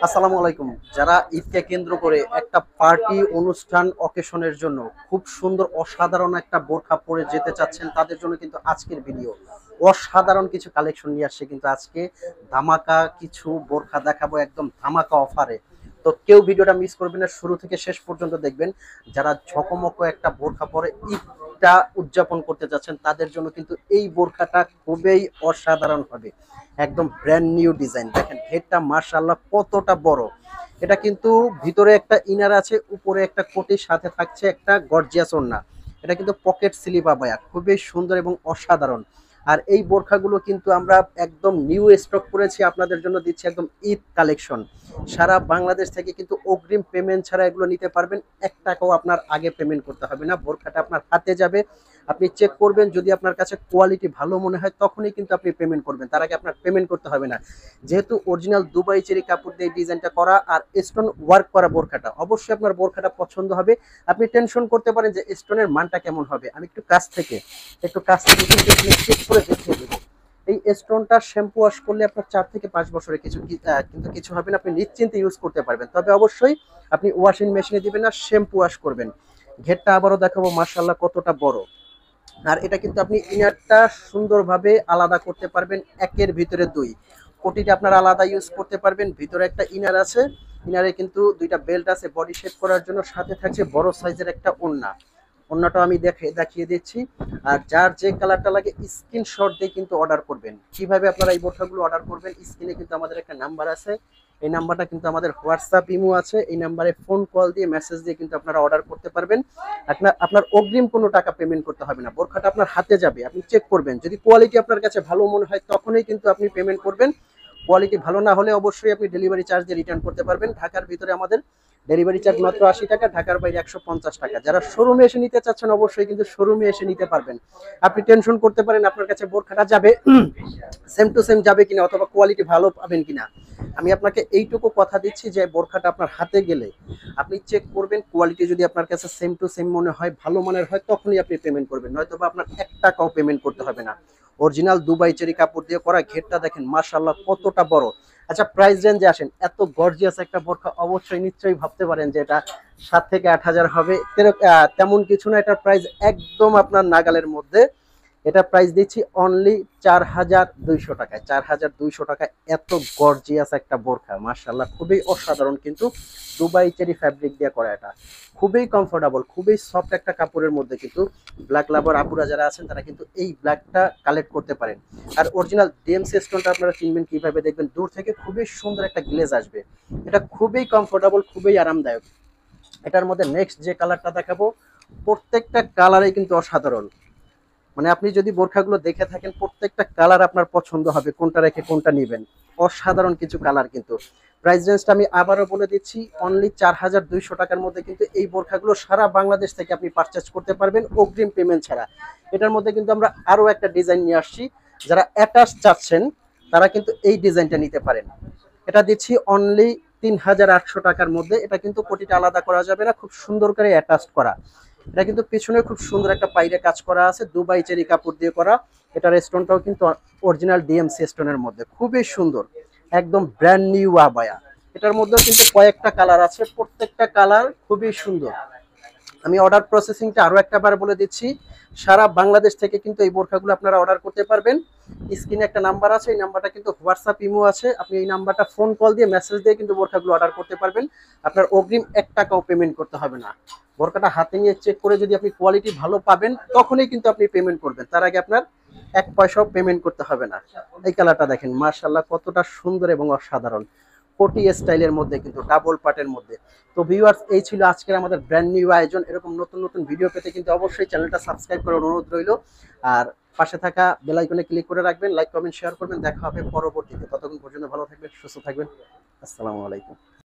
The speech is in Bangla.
আসসালামু আলাইকুম। যারা ঈদকে কেন্দ্র করে একটা পার্টি অনুষ্ঠান অকেশনের জন্য খুব সুন্দর অসাধারণ একটা বোরখা পরে যেতে চাচ্ছেন তাদের জন্য কিন্তু আজকের ভিডিও। অসাধারণ কিছু কালেকশন নিয়ে আসছে কিন্তু আজকে ধামাকা কিছু বোরখা দেখাবো একদম ধামাকা অফারে। তো কেউ ভিডিওটা মিস করবেন না, শুরু থেকে শেষ পর্যন্ত দেখবেন। যারা ঝকমকো একটা বোরখা পরে ঈদটা উদযাপন করতে যাচ্ছেন তাদের জন্য কিন্তু এই বোরখাটা খুবই অসাধারণ হবে। একদম ব্র্যান্ড নিউ ডিজাইন, দেখেন ঘেরটা মাশাআল্লাহ কতটা বড়। এটা কিন্তু ভিতরে একটা ইনার আছে, উপরে একটা কোটির সাথে থাকছে একটা গর্জিয়াস ওড়না। এটা কিন্তু পকেট স্লিপ আবায়া, খুবই সুন্দর এবং অসাধারণ। আর এই বোরখাগুলো কিন্তু আমরা একদম নিউ স্টক করেছি, আপনাদের জন্য দিচ্ছি একদম ঈদ কালেকশন। সারা বাংলাদেশ থেকে কিন্তু অগ্রিম পেমেন্ট ছাড়া এগুলো নিতে পারবেন। 1 টাকাও আপনার আগে পেমেন্ট করতে হবে না, বোরখাটা আপনার হাতে যাবে, আপনি চেক করবেন, যদি আপনার কাছে কোয়ালিটি ভালো মনে হয় তখনই কিন্তু আপনি পেমেন্ট করবেন, তার আগে আপনার পেমেন্ট করতে হবে না। যেহেতু অরিজিনাল দুবাই চেরি কাপড় দিয়ে ডিজাইনটা করা আর স্টোন ওয়ার্ক করা বোরখাটা, অবশ্যই আপনার বোরখাটা পছন্দ হবে। আপনি টেনশন করতে পারেন যে স্টোনের মানটা কেমন হবে, আমি একটু কাছ থেকে কিন্তু চেক করে দেখিয়ে দেবো। এই স্টোনটা শ্যাম্পু ওয়াশ করলে আপনার 4 থেকে 5 বছরে কিন্তু কিছু হবে না, আপনি নিশ্চিন্তে ইউজ করতে পারবেন। তবে অবশ্যই আপনি ওয়াশিং মেশিনে দিবেন না, শ্যাম্পু ওয়াশ করবেন। ঘেরটা আবারও দেখাবো মাশাআল্লাহ কতটা বড়। আর এটা কিন্তু আপনি ইনারটা সুন্দরভাবে আলাদা করতে পারবেন, একের ভিতরে দুই। কোটিটা আপনার আলাদা ইউজ করতে পারবেন, ভিতরে একটা ইনার আছে, ইনারে কিন্তু দুইটা বেল্ট আছে বডি শেপ করার জন্য, সাথে থাকছে বড় সাইজের একটা ওড়না। ওড়নাটা আমি দেখিয়ে দিচ্ছি। আর যার যে কালারটা লাগে স্ক্রিনশট দিয়ে কিন্তু অর্ডার করবেন। কিভাবে আপনারা এই বোরখাগুলো অর্ডার করবেন, স্ক্রিনে কিন্তু আমাদের একটা নাম্বার আছে, এই নাম্বারটা কিন্তু আমাদের হোয়াটসঅ্যাপ ইমো আছে, এই নাম্বারে ফোন কল দিয়ে মেসেজ দিয়ে কিন্তু আপনারা অর্ডার করতে পারবেন। আপনার অগ্রিম কোনো টাকা পেমেন্ট করতে হবে না, বোরখাটা আপনার হাতে যাবে, আপনি চেক করবেন, যদি কোয়ালিটি আপনার কাছে ভালো মনে হয় তখনই কিন্তু আপনি পেমেন্ট করবেন। কোয়ালিটি ভালো না হলে অবশ্যই আপনি ডেলিভারি চার্জ দিয়ে রিটার্ন করতে পারবেন। ঢাকার ভিতরে আমাদের ডেলিভারি চার্জ মাত্র 80 টাকা, ঢাকার বাইরে 150 টাকা। যারা শোরুমে এসে নিতে চাচ্ছেন অবশ্যই কিন্তু শোরুমে এসে নিতে পারবেন। আপনি টেনশন করতে পারেন আপনার কাছে বোরখাটা যাবে সেম টু সেম যাবে কিনা, অথবা কোয়ালিটি ভালো পাবেন কিনা। আমি আপনাকে এইটুকু কথা দিচ্ছি যে বোরখাটা আপনার হাতে গেলে আপনি চেক করবেন, কোয়ালিটি যদি আপনার কাছে সেম টু সেম মনে হয়, ভালো মানের হয়, তখনই আপনি পেমেন্ট করবেন, নয়তো বা আপনার 1 টাকাও পেমেন্ট করতে হবে না। অরিজিনাল দুবাই চেরি কাপড় দিয়ে করা, ঘেরটা দেখেন মাশাআল্লাহ কতটা বড়। আচ্ছা, প্রাইস রেঞ্জে আসেন। এত গর্জিয়াস একটা বোরখা অবশ্যই নিশ্চয়ই ভাবতে পারেন যে এটা 7 থেকে 8 হাজার হবে, তেমন কিছু না। এটার প্রাইস একদম আপনার নাগালের মধ্যে। এটা প্রাইস দিচ্ছি অনলি 4200 টাকায়। 4200 টাকায় এত গর্জিয়াস একটা বোরখা, মাশাআল্লাহ খুবই অসাধারণ। কিন্তু দুবাই চেরি ফ্যাব্রিক দিয়ে করা, এটা খুবই কমফোর্টেবল, খুবই সফট একটা কাপড়ের মধ্যে। কিন্তু ব্ল্যাক লাভার আপুরা যারা আছেন তারা কিন্তু এই ব্ল্যাকটা কালেক্ট করতে পারেন। আর অরিজিনাল ডিএমসি স্টোনটা আপনারা চিনবেন কিভাবে, দেখবেন দূর থেকে খুবই সুন্দর একটা গ্লেজ আসবে। এটা খুবই কমফোর্টেবল, খুবই আরামদায়ক। এটার মধ্যে নেক্সট যে কালারটা দেখাবো, প্রত্যেকটা কালারই কিন্তু অসাধারণ। মানে আপনি যদি বোরখাগুলো দেখে থাকেন প্রত্যেকটা কালার আপনার পছন্দ হবে, কোনটা রেখে কোনটা নেবেন। অসাধারণ কিছু কালার। কিন্তু প্রাইস রেঞ্জটা আমি আবারও বলে দিচ্ছি, অনলি 4200 টাকার মধ্যে কিন্তু এই বোরখাগুলো সারা বাংলাদেশ থেকে আপনি পারচেজ করতে পারবেন অগ্রিম পেমেন্ট ছাড়া। এটার মধ্যে কিন্তু আমরা আরো একটা ডিজাইন নিয়ে আসছি, যারা অ্যাটাচ চাচ্ছেন তারা কিন্তু এই ডিজাইনটা নিতে পারেন। এটা দিচ্ছি অনলি 3800 টাকার মধ্যে। এটা কিন্তু কোটিটা আলাদা করা যাবে না, খুব সুন্দর করে অ্যাটাচ করা। এটা কিন্তু পিছনে খুব সুন্দর একটা পাইরে কাজ করা আছে, দুবাই চেরি কাপড় দিয়ে করা। এটার স্টোনটাও কিন্তু অরিজিনাল ডিএমসি স্টোনের মধ্যে, খুবই সুন্দর, একদম ব্র্যান্ড নিউ আবায়া। এটার মধ্যেও কিন্তু কয়েকটা কালার আছে, প্রত্যেকটা কালার খুবই সুন্দর। আমি অর্ডার প্রসেসিংটা আরো একবার বলে দিচ্ছি, সারা বাংলাদেশ থেকে কিন্তু এই বোরখাগুলো আপনারা অর্ডার করতে পারবেন। স্ক্রিনে একটা নাম্বার আছে, এই নাম্বারটা কিন্তু হোয়াটসঅ্যাপ ইমো আছে, আপনি এই নাম্বারটা ফোন কল দিয়ে মেসেজ দিয়ে কিন্তু বোরখাগুলো অর্ডার করতে পারবেন। আপনার অগ্রিম 1 টাকাও পেমেন্ট করতে হবে না। বোরখাটা হাতে নিয়ে চেক করে যদি আপনি কোয়ালিটি ভালো পাবেন তখনই কিন্তু আপনি পেমেন্ট করবেন, তার আগে আপনার 1 পয়সাও পেমেন্ট করতে হবে না। এই কালারটা দেখেন মাশাআল্লাহ কতটা সুন্দর এবং অসাধারণ, কোটি স্টাইলের মধ্যে কিন্তু ডাবল পার্টের মধ্যে। তো ভিউয়ার্স, এই ছিল আজকের আমাদের ব্র্যান্ড নিউ আয়োজন। এরকম নতুন নতুন ভিডিও পেতে কিন্তু অবশ্যই চ্যানেলটা সাবস্ক্রাইব করার অনুরোধ রইল। আর পাশে থাকা বেল আইকনে ক্লিক করে রাখবেন, লাইক কমেন্ট শেয়ার করবেন। দেখা হবে পরবর্তীতে, ততক্ষণ পর্যন্ত ভালো থাকবেন, সুস্থ থাকবেন। আসসালামু আলাইকুম।